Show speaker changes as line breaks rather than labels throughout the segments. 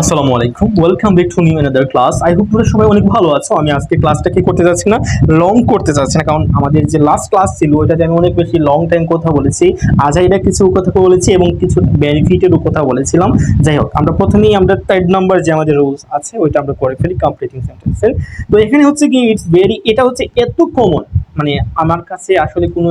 আসসালামু আলাইকুম, welcome back to new another class. I hope তোমরা সবাই অনেক ভালো আছো। আমি আজকে ক্লাসটা কি করতে যাচ্ছি না, লং করতে যাচ্ছি না, কারণ আমাদের যে লাস্ট ক্লাস ছিল ওইটাতে আমি অনেক বেশি লং টাইম কথা বলেছি, আজাইরা কিছু কথা বলেছি এবং কিছু বেনিফিটেরও কথা বলেছিলাম। যাই হোক, আমরা প্রথমেই আমরা থার্ড নাম্বার যে আমাদের রুলস আছে ওইটা আমরা করে ফেলি, কমপ্লিটিং সেন্টেন্সের। তো এখানে হচ্ছে কি এটা হচ্ছে এত কমন, মানে আমার কাছে আসলে কোনো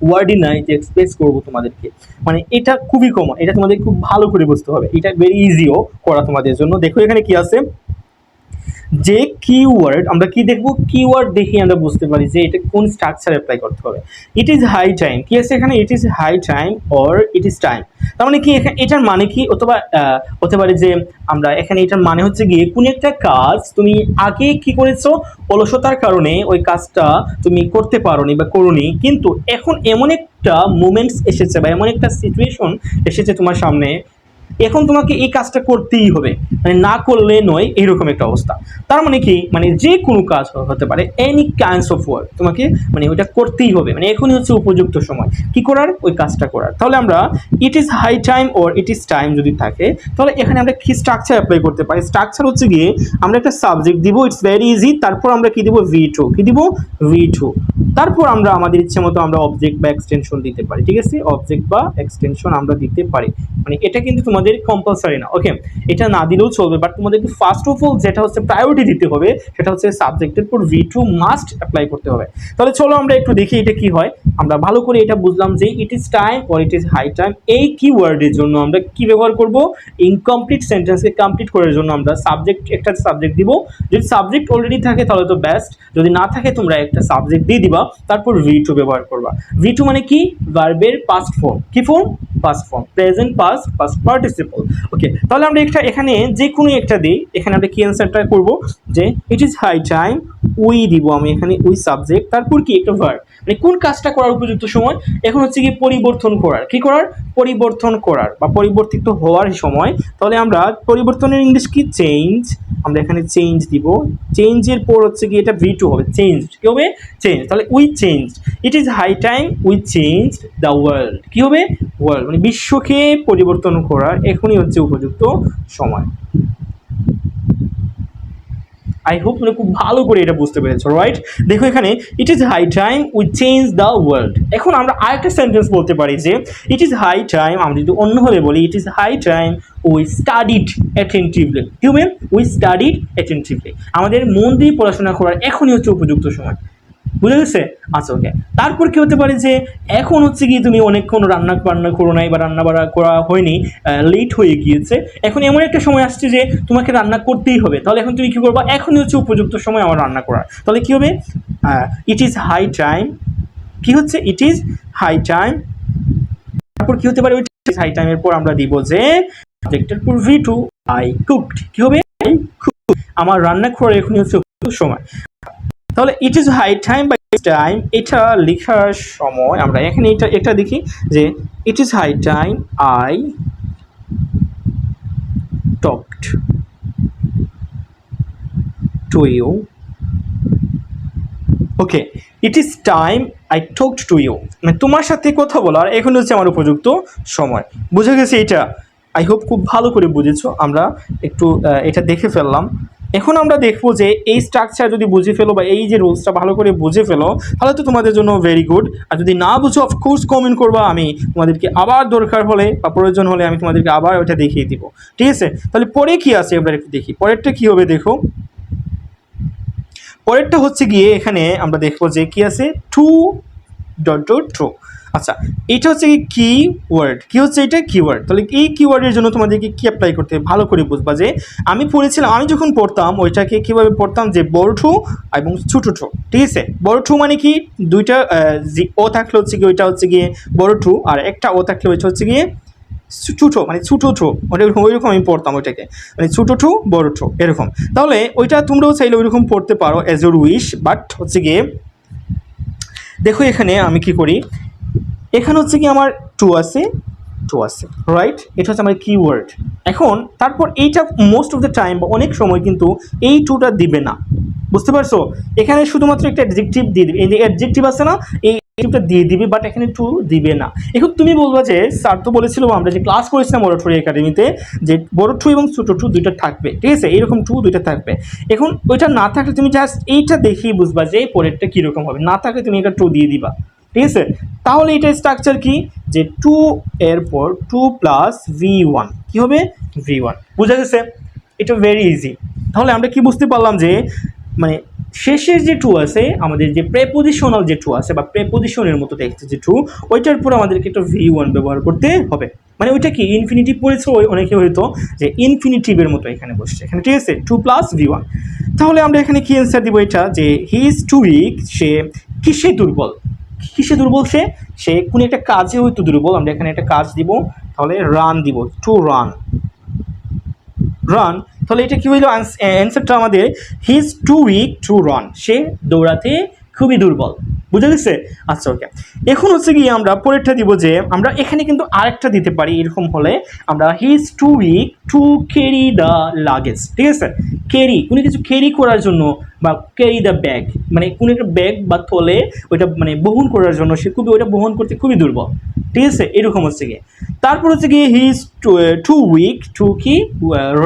ওয়ার্ডই নাই যে এক্সপ্রেস করবো তোমাদেরকে। মানে এটা খুবই কমন, এটা তোমাদের খুব ভালো করে বুঝতে হবে, এটা ভেরি ইজিও করা তোমাদের জন্য। দেখো এখানে কি আছে, যে কিওয়ার্ড আমরা কি দেখব, কিওয়ার্ড দেখে আমরা বুঝতে পারি যে এটা কোন স্ট্রাকচার অ্যাপ্লাই করতে হবে। ইট ইজ হাই টাইম, কি আছে এখানে, it is high time or it is time. তার মানে কি এটার মানে কি অথবা হতে পারে যে আমরা এখানে এটার মানে হচ্ছে গিয়ে কোন একটা কাজ তুমি আগে কি করেছো, অলসতার কারণে ওই কাজটা তুমি করতে পারোনি বা করোনি, কিন্তু এখন এমন একটা মোমেন্টস এসেছে বা এমন একটা সিচুয়েশন এসেছে তোমার সামনে, এখন তোমাকে এই কাজটা করতেই হবে, মানে না করলে নয়, এইরকম একটা অবস্থা। তার মানে কি, মানে যে কোনো কাজ হতে পারে, এনি কাইন্ডস অফ ওয়ার্ক, তোমাকে মানে ওইটা করতেই হবে, মানে এখনই হচ্ছে উপযুক্ত সময় কি করার, ওই কাজটা করার। তাহলে আমরা it is high time or it is time যদি থাকে, তাহলে এখানে আমরা কি স্ট্রাকচার অ্যাপ্লাই করতে পারি। স্ট্রাকচার হচ্ছে গিয়ে আমরা একটা সাবজেক্ট দিব, ইটস ভেরি ইজি, তারপর আমরা কি দিব, V2, কি দিব, V2। তারপর আমরা আমাদের ইচ্ছে মতো আমরা অবজেক্ট বা এক্সটেনশন দিতে পারি, ঠিক আছে, অবজেক্ট বা এক্সটেনশন আমরা দিতে পারি। মানে এটা কিন্তু তোমাদের কম্পালসারি না, ওকে, এটা না দিলেও চলবে, বাট তোমাদেরকে ফার্স্ট অফ অল যেটা হচ্ছে প্রায়োরিটি দিতে হবে সেটা হচ্ছে সাবজেক্টের পর V2 মাস্ট অ্যাপ্লাই করতে হবে। তাহলে চলো আমরা একটু দেখি এটা কি হয়। আমরা ভালো করে এটা বুঝলাম যে it is time or it is high time, এই কিওয়ার্ডের জন্য আমরা কি ব্যবহার করব, ইনকমপ্লিট সেন্টেন্সকে কমপ্লিট করার জন্য আমরা সাবজেক্ট, একটা সাবজেক্ট দিব। যদি সাবজেক্ট অলরেডি থাকে তাহলে তো বেস্ট, যদি না থাকে তোমরা একটা সাবজেক্ট দিয়ে দিবা, তারপর V2 ব্যবহার করবা। V2 মানে কি, ভার্বের পাস্ট ফর্ম, কি form, past form, present past past participle. Okay, তাহলে আমরা একটা এখানে যে কোনো একটা দিই, এখানে আমরা কি অ্যান্সারটা করব যে it is high time, we দিব আমি এখানে, উই সাবজেক্ট, তারপর কি একটা ভার্ব, মানে কোন কাজটা করার উপযুক্ত সময়, এখন হচ্ছে কি পরিবর্তন করার, কি করার, পরিবর্তন করার বা পরিবর্তিত হওয়ার সময়। তাহলে আমরা পরিবর্তনের ইংলিশ কি, চেঞ্জ, আমরা এখানে চেঞ্জ দিব, চেঞ্জের পর হচ্ছে কি এটা V2 হবে, চেঞ্জ, কি হবে, চেঞ্জ। তাহলে we change, it is high time we change the world, কি হবে, ওয়ার্ল্ড, মানে বিশ্বকে পরিবর্তন করার এখনই হচ্ছে উপযুক্ত সময়। আই হোপ তোমরা খুব ভালো করে এটা বুঝতে পেরেছো, রাইট। দেখো এখানে it is high time we change the world. এখন আমরা আরেকটা সেন্টেন্স বলতে পারি যে ইট ইজ হাই টাইম, আমরা যদি অন্যভাবে বলি, it is high time we studied attentively, কি হবে, উই স্টাডিড অ্যাটেন্টিভলি, আমাদের মন দিয়ে পড়াশোনা করার এখনই হচ্ছে উপযুক্ত সময়। বুঝে গেছে, আচ্ছা ওকে। তারপর কি হতে পারে যে এখন হচ্ছে কি তুমি অনেকক্ষণ রান্না বান্না করো নাই বা রান্না বান্না করা হয়নি, লেট হয়ে গিয়েছে, এখন এমন একটা সময় আসছে যে তোমাকে রান্না করতেই হবে, তাহলে এখন তুমি কি করবা, এখনই হচ্ছে উপযুক্ত সময় আমার রান্না করার। তাহলে কি হবে, ইট ইজ হাই টাইম, কি হচ্ছে, ইট ইজ হাই টাইম। তারপর কি হতে পারে, হাই টাইমের পর আমরা দিব যে সাবজেক্টের পর V2, আই কুকড, কি হবে, আই কুকড, আমার রান্না করার এখনই হচ্ছে উপযুক্ত সময়। তাহলে it is high time by time, এটা লেখার সময় আমরা এখানে এটা দেখি যে it is high time I talked to you, okay, it is time I talked to you, মানে তোমার সাথে কথা বলার এখন হচ্ছে আমার উপযুক্ত সময়। বুঝে গেছে এটা, আই হোপ খুব ভালো করে বুঝেছো। আমরা একটু এটা দেখে ফেললাম। এখন আমরা দেখবো যে এই স্ট্রাকচার যদি বুঝে ফেলো বা এই যে রুলসটা ভালো করে বুঝে ফেলো, তাহলে তো তোমাদের জন্য ভেরি গুড। আর যদি না বুঝো অফকোর্স কমেন্ট করবা, আমি তোমাদেরকে আবার দরকার হলে বা প্রয়োজন হলে আমি তোমাদেরকে আবার ওটা দেখিয়ে দিব, ঠিক আছে। তাহলে পরে কি আছে আমরা একটু দেখি, পরেরটা কি হবে, দেখো পরেরটা হচ্ছে গিয়ে এখানে আমরা দেখবো যে কি আছে, টু ডট ডট ট্রু। আচ্ছা, এটা হচ্ছে কি ওয়ার্ড, কি হচ্ছে এটা কিওয়ার্ড। তাহলে এই কিওয়ার্ডের জন্য তোমাদেরকে কি অ্যাপ্লাই করতে হবে, ভালো করে বুঝবা। যে আমি পড়েছিলাম, আমি যখন পড়তাম ওইটাকে কীভাবে পড়তাম, যে বড় ঠু এবং ছোটো ঠু, ঠিক আছে। বড় ঠু মানে কি, দুইটা ও থাকলে হচ্ছে কি ওইটা হচ্ছে গিয়ে বড় ঠু, আর একটা ও থাকলে ওইটা হচ্ছে গিয়ে ছোটো, মানে ছোটো ঠু, ওটা ওইরকম আমি পড়তাম ওইটাকে, মানে ছোটো ঠু বড় ঠু এরকম। তাহলে ওইটা তোমরাও চাইলে ওইরকম পড়তে পারো অ্যাজ ইউর উইশ, বাট হচ্ছে গিয়ে দেখো এখানে আমি কি করি, এখানে হচ্ছে কি আমার টু আছে, রাইট, এটা হচ্ছে আমার কিওয়ার্ড। এখন তারপর এইটা মোস্ট অফ দ্য টাইম বা অনেক সময় কিন্তু এই টুটা দিবে না, বুঝতে পারছো, এখানে শুধুমাত্র একটা অ্যাডজেক্টিভ দিয়ে দিবে। এই যে অ্যাডজেক্টিভ আছে না, এই টুটা দিয়ে দিবে, বাট এখানে টু দিবে না। এখন তুমি বলবা যে স্যার তো বলেছিল আমরা যে ক্লাস করেছিলাম বড় একাডেমিতে যে বড় টু এবং ছোট টু দুইটা থাকবে, ঠিক আছে, এরকম টু দুইটা থাকবে। এখন ওইটা না থাকলে তুমি জাস্ট এইটা দেখেই বুঝবা যে পরেরটা কীরকম হবে, না থাকলে তুমি এটা টু দিয়ে দিবা, ঠিক আছে। তাহলে এটা স্ট্রাকচার কি, যে টু এর পর টু প্লাস v1 কি হবে, v1, বুঝা গেছে? এটা ভেরি ইজি। তাহলে আমরা কি বুঝতে পারলাম যে মানে শেষের যে টু আছে আমাদের যে প্রেপোজিশনাল যে টু আছে বা প্রেপোজিশনের মতো দেখতে যে টু, ওইটার পর আমাদেরকে একটা v1 ব্যবহার করতে হবে। মানে ওইটা কি ইনফিনিটিভ পড়েছে, অনেকে হয়তো যে ইনফিনিটিভের মতো এখানে বসছে এখানে, ঠিক আছে, টু প্লাস v1। তাহলে আমরা এখানে কি অ্যান্সার দিব, এটা যে হি ইজ টু উইক, সে কিসে দুর্বল, কিসে দুর্বল, সে কোনো একটা কাজে হয়তো দুর্বল। আমরা এখানে একটা কাজ দিব, তাহলে রান দিব, টু রান, রান। তাহলে এটা কি হইল, অ্যান্সারটা আমাদের he is too weak to run, সে দৌড়াতে খুবই দুর্বল, বুঝা গেছে? আচ্ছা ওকে, এখন হচ্ছে গিয়ে আমরা পরেরটা দিব যে আমরা এখানে কিন্তু আরেকটা দিতে পারি, এরকম হলে আমরা he is too weak to carry the luggage, ঠিক আছে, ক্যারি কোনো কিছু ক্যারি করার জন্য বা ক্যারি দ্য ব্যাগ, মানে কোনো একটা ব্যাগ বা থলে ওইটা মানে বহন করার জন্য সে খুবই ওইটা বহন করতে খুবই দুর্বল, ঠিক আছে, এরকম হচ্ছে গিয়ে। তারপর হচ্ছে গিয়ে he is too weak to কি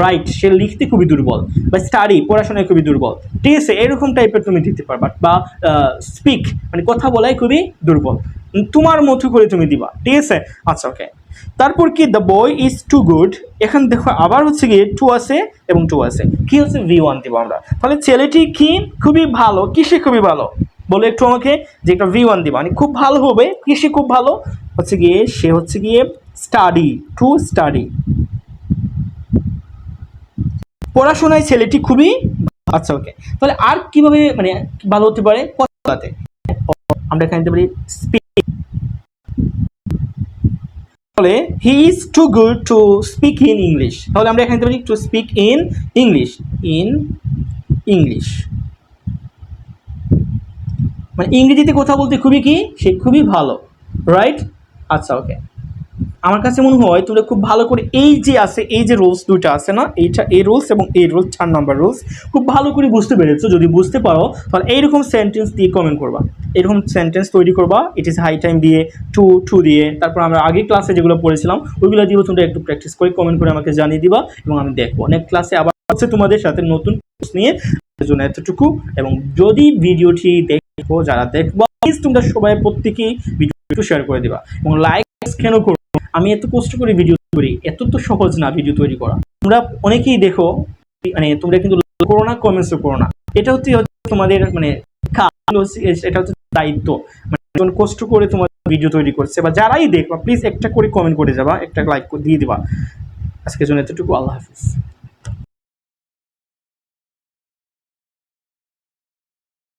রাইট, সে লিখতে খুবই দুর্বল, বা স্টাডি পড়াশোনায় খুবই দুর্বল, ঠিক আছে, এরকম টাইপের তুমি দিতে পারবা। বা স্পিক মানে কথা বলায় খুবই দুর্বল, তোমার মতো করে তুমি দিবা, ঠিক আছে। আচ্ছা ওকে, তারপর কি the boy is too good, এখন দেখো আবার হচ্ছে গিয়ে টু আছে এবং টু আছে, কি হচ্ছে v1 দিব আমরা। তাহলে ছেলেটি কি খুবই ভালো, কিসে খুবই ভালো বলে একটু আমাকে, যে একটা v1 দিবা, মানে খুব ভালো হবে, কিসে খুব ভালো, হচ্ছে গিয়ে সে হচ্ছে গিয়ে স্টাডি, টু স্টাডি, পড়াশোনায় ছেলেটি খুবই। আচ্ছা ওকে, তাহলে আর কিভাবে মানে ভালো হতে পারে, কথা বলাতে আমরা এখানে দিতে পারি স্পিক, তাহলে he is too good to speak in English, তাহলে আমরা এখানে দিতে পারি to speak in English, in English, মানে ইংরেজিতে কথা বলতে খুবই কি, সে খুবই ভালো, রাইট। আচ্ছা ওকে, আমার কাছে মনে হয় তোমরা খুব ভালো করে এই যে আছে এই যে রুলস দুটো আছে না, এইটা এই রুলস এবং এই রুলস 4 নাম্বার রুলস খুব ভালো করে বুঝতে পেরেছো। যদি বুঝতে পারো তাহলে এইরকম সেন্টেন্স দিয়ে কমেন্ট করবা, এরকম সেন্টেন্স তৈরি করবা, ইট ইজ হাই টাইম দিয়ে, টু টু দিয়ে, তারপর আমরা আগের ক্লাসে যেগুলো পড়েছিলাম ওইগুলো দিয়ে তোমরা একটু প্র্যাকটিস করে কমেন্ট করে আমাকে জানিয়ে দিবা, এবং আমি দেখবো নেক্সট ক্লাসে আবার হচ্ছে তোমাদের সাথে নতুন কোর্স নিয়ে। জন্য এতটুকু, এবং যদি ভিডিওটি দেখো যারা দেখবা প্লিজ তোমরা সবাই প্রত্যেকেই ভিডিও শেয়ার করে দিবা, এবং লাইক কেন করো, আমি এত কষ্ট করে ভিডিও করি, এত তো সহজ না ভিডিও তৈরি করা। তোমরা অনেকেই দেখো মানে তোমরা কিন্তু করো না, কমেন্টসও করো না, এটা হচ্ছে তোমাদের মানে এটা হচ্ছে দায়িত্ব, মানে কষ্ট করে তোমার ভিডিও তৈরি করছে, বা যারাই দেখবা প্লিজ একটা করে কমেন্ট করে যাবা, একটা লাইক দিয়ে দিবা। আজকের জন্য এতটুকু, আল্লাহ হাফিজ।